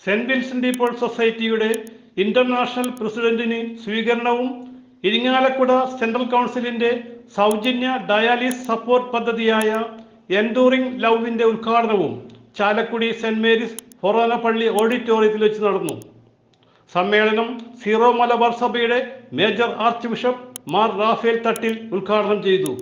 Saint Vincent Paul സൊസൈറ്റിയുടെ international പ്രസിഡന്റിന് സ്വീകരണവും Irinjalakuda central കൗൺസിലിന്റെ സൗജന്യ ഡയാലിസിസ് സപ്പോർട്ട് പദ്ധതിയായ എൻഡൂറിംഗ് ലവിന്റെ ഉദ്ഘാടനവും ചാലക്കുടി സെന്റ് മേരീസ് ഫൊറോന പള്ളി ഓഡിറ്റോറിയത്തിൽ വെച്ച് നടന്നു. സമ്മേളനം സീറോ മലബാർ സഭയുടെ major archbishop Mar Raphael Thattil ഉദ്ഘാടനം ചെയ്തു.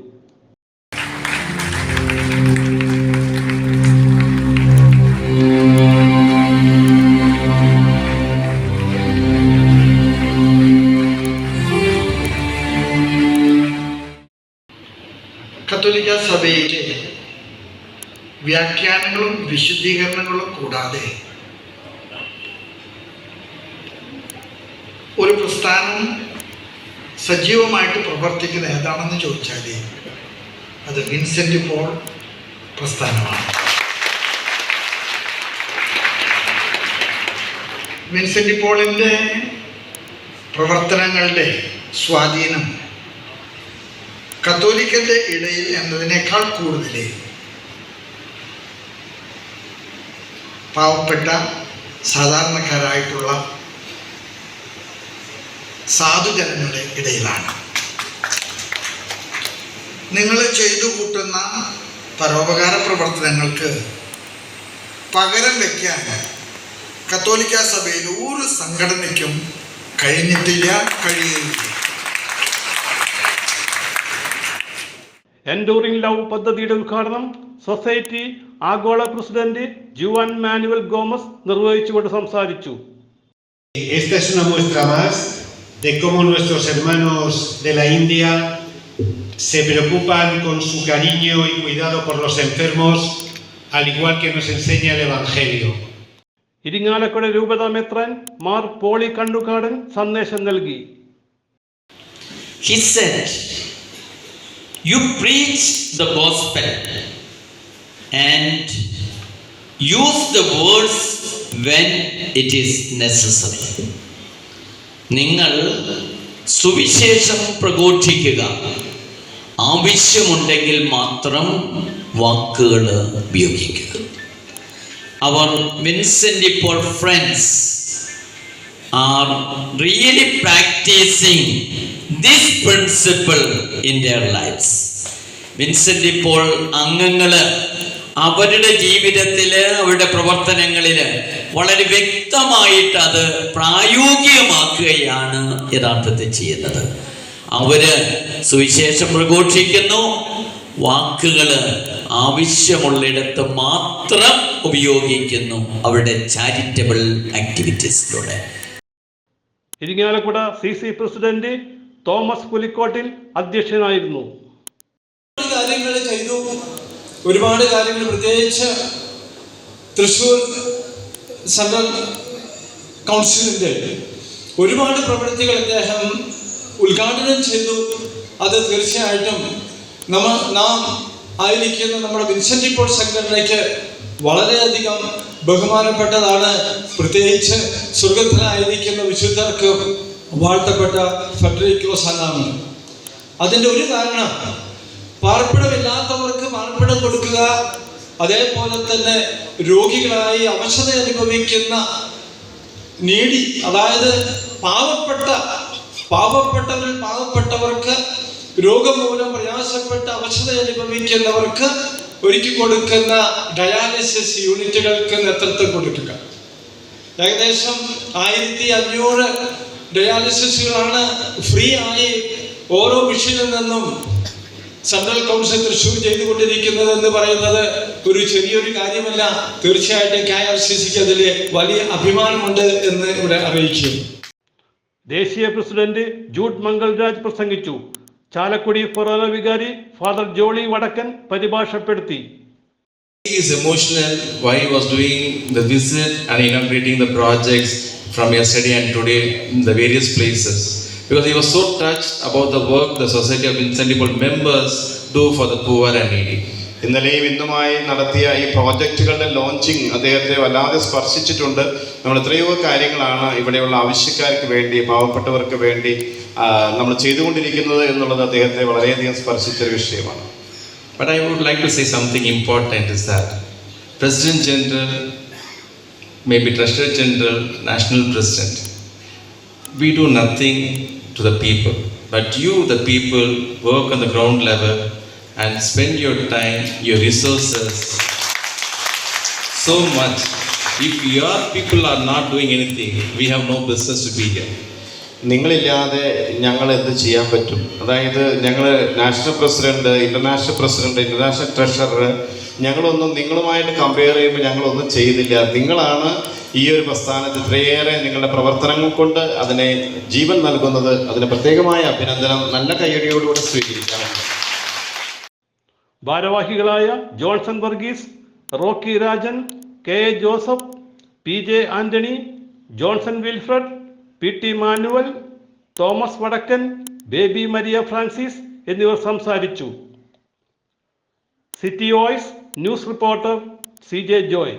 കത്തോലിക്ക സഭയിലെ വ്യാഖ്യാനങ്ങളും വിശുദ്ധീകരണങ്ങളും കൂടാതെ ഒരു പ്രസ്ഥാനം സജീവമായിട്ട് പ്രവർത്തിക്കുന്ന ഏതാണെന്ന് ചോദിച്ചാൽ അത് വിൻസെന്റ് പോൾ പ്രസ്ഥാനമാണ്. വിൻസെന്റ് പോളിൻ്റെ പ്രവർത്തനങ്ങളുടെ സ്വാധീനം കത്തോലിക്കന്റെ ഇടയിൽ എന്നതിനേക്കാൾ കൂടുതൽ പാവപ്പെട്ട സാധാരണക്കാരായിട്ടുള്ള സാധുജനങ്ങളുടെ ഇടയിലാണ്. നിങ്ങൾ ചെയ്തു കൂട്ടുന്ന പരോപകാര പ്രവർത്തനങ്ങൾക്ക് പകരം വയ്ക്കാൻ കത്തോലിക്ക സഭയിൽ ഒരു സംഘടനയ്ക്കും കഴിഞ്ഞിട്ടില്ല, കഴിയുകയില്ല. എൻഡൂറിംഗ് ലവ് പദ്ധതിയുടെ ഉദ്ഘാടനം സൊസൈറ്റി ആഗോള പ്രസിഡന്റ് ജുവാൻ മാനുവൽ ഗോമസ് നിർവഹിച്ചുകൊണ്ട് സംസാരിച്ചു. Esta es una muestra más de cómo nuestros hermanos de la India se preocupan con su cariño y cuidado por los enfermos, al igual que nos enseña el Evangelio. Irinjalakuda രൂപത മെത്രാൻ Mar poly Kannukadan സന്ദേശം നൽകി. He said, you preach the gospel and use the words when it is necessary. നിങ്ങൾ സുവിശേഷം പ്രഘോഷിക്കുക, ആവശ്യമുണ്ടെങ്കിൽ മാത്രം വാക്കുകൾ ഉപയോഗിക്കുക. Our Vincent de Paul friends are really practicing this principle in their lives. Vincent de Paul അംഗങ്ങള് അവരുടെ ജീവിതത്തില് അവരുടെ പ്രവർത്തനങ്ങളില് വളരെ വ്യക്തമായിട്ട് അത് പ്രായോഗികമാക്കുകയാണ് യഥാർത്ഥത്തിൽ ചെയ്യുന്നത്. അവര് സുവിശേഷം പ്രഘോഷിക്കുന്നു, വാക്കുകള് ആവശ്യമുള്ളിടത്ത് മാത്രം ഉപയോഗിക്കുന്നു അവരുടെ ചാരിറ്റബിൾ ആക്ടിവിറ്റീസിലൂടെ. ഇരിങ്ങാലക്കുട CC പ്രസിഡന്റ് തോമസ് പുലിക്കോട്ടിൽ അധ്യക്ഷനായിരുന്നു. കാര്യങ്ങൾ ചെയ്തു, ഒരുപാട് കാര്യങ്ങൾ, പ്രത്യേകിച്ച് തൃശ്ശൂർ സെൻട്രൽ കൗൺസിലിൻ്റെ ഒരുപാട് പ്രവൃത്തികൾ അദ്ദേഹം ഉദ്ഘാടനം ചെയ്തു. അത് തീർച്ചയായിട്ടും നാം ആയിരിക്കുന്ന നമ്മുടെ വിൻസെന്റ് പോൾ സംഘടനയ്ക്ക് വളരെയധികം ബഹുമാനപ്പെട്ടതാണ്. പ്രത്യേകിച്ച് സ്വർഗത്തിലായിരിക്കുന്ന വിശുദ്ധർക്ക് വാഴ്ത്തപ്പെട്ട ഫെഡറിക്കോസ് അന്നാണ്. അതിൻ്റെ ഒരു കാരണം പാർപ്പിടമില്ലാത്തവർക്ക് പാർപ്പിടം കൊടുക്കുക, അതേപോലെ തന്നെ രോഗികളായി അവശത അനുഭവിക്കുന്ന നീടി, അതായത് പാവപ്പെട്ടവർക്ക് രോഗം മൂലം പ്രയാസപ്പെട്ട അവശത അനുഭവിക്കുന്നവർക്ക് ഒരുക്കി കൊടുക്കുന്ന ഡയാലിസിസ് യൂണിറ്റുകൾക്ക് നേതൃത്വം കൊടുക്കുക. ഏകദേശം 1500 ഡയാലിസിസുകളാണ് ഫ്രീ ആയി ഓരോ മിഷനിൽ നിന്നും സെൻട്രൽ കൗൺസിൽ തൃശ്ശൂർ ചെയ്തുകൊണ്ടിരിക്കുന്നതെന്ന് പറയുന്നത് ഒരു ചെറിയൊരു കാര്യമല്ല. തീർച്ചയായിട്ടും KRCCക്ക് അതിൽ വലിയ അഭിമാനമുണ്ട് എന്ന് ഇവിടെ അറിയിക്കുന്നു. ദേശീയ പ്രസിഡന്റ് ജൂഡ് മംഗൾരാജ് പ്രസംഗിച്ചു. ചാലക്കുടി ഫൊറോന വികാരി ഫാദർ ജോളി വടക്കൻ പരിഭാഷപ്പെടുത്തി. He is emotional while he was doing the visit and inaugurating the projects from yesterday and today in the various places, because he was so touched about the work the Society of Vincent de Paul members do for the poor and needy. ഇന്നലെയും ഇന്നുമായി നടത്തിയ ഈ പ്രോജക്റ്റുകളുടെ launching അദ്ദേഹത്തെ വല്ലാതെ സ്പർശിച്ചിട്ടുണ്ട്. നമ്മൾ എത്രയോ കാര്യങ്ങളാണ് ഇവിടെയുള്ള ആവശ്യക്കാർക്ക് വേണ്ടി, പാവപ്പെട്ടവർക്ക് വേണ്ടി നമ്മൾ ചെയ്തുകൊണ്ടിരിക്കുന്നത് എന്നുള്ളത് അദ്ദേഹത്തെ വളരെയധികം സ്പർശിച്ചൊരു വിഷയമാണ്. But I would like to say something important is that President General, maybe Treasurer General, National President, we do nothing to the people, but you, the people, work on the ground level and spend your time, your resources so much. If your people are not doing anything, we have no business to be here. നിങ്ങളില്ലാതെ ഞങ്ങൾ എന്ത് ചെയ്യാൻ പറ്റും? അതായത് ഞങ്ങൾ national president, international treasurer, ഞങ്ങളൊന്നും നിങ്ങളുമായിട്ട് compare ചെയ്യുമ്പോൾ ഞങ്ങളൊന്നും ചെയ്യുന്നില്ല. നിങ്ങളാണ് ഈ ഒരു പ്രസ്ഥാനത്ത് ഇത്രയേറെ നിങ്ങളുടെ പ്രവർത്തനങ്ങൾ കൊണ്ട് അതിനെ ജീവൻ നൽകുന്നത്. അതിന് പ്രത്യേകമായ അഭിനന്ദനം നല്ല കയ്യടിയോടുകൂടെ സ്വീകരിക്കാം. ഭാരവാഹികളായ Johnson Varghese, Rocky Rajan, K A Joseph, P J Antony, Johnson Wilfred, P T Manuel, Thomas Vadakkan, Baby Maria Francis എന്നിവർ സംസാരിച്ചു. City voice news reporter CJ Joy.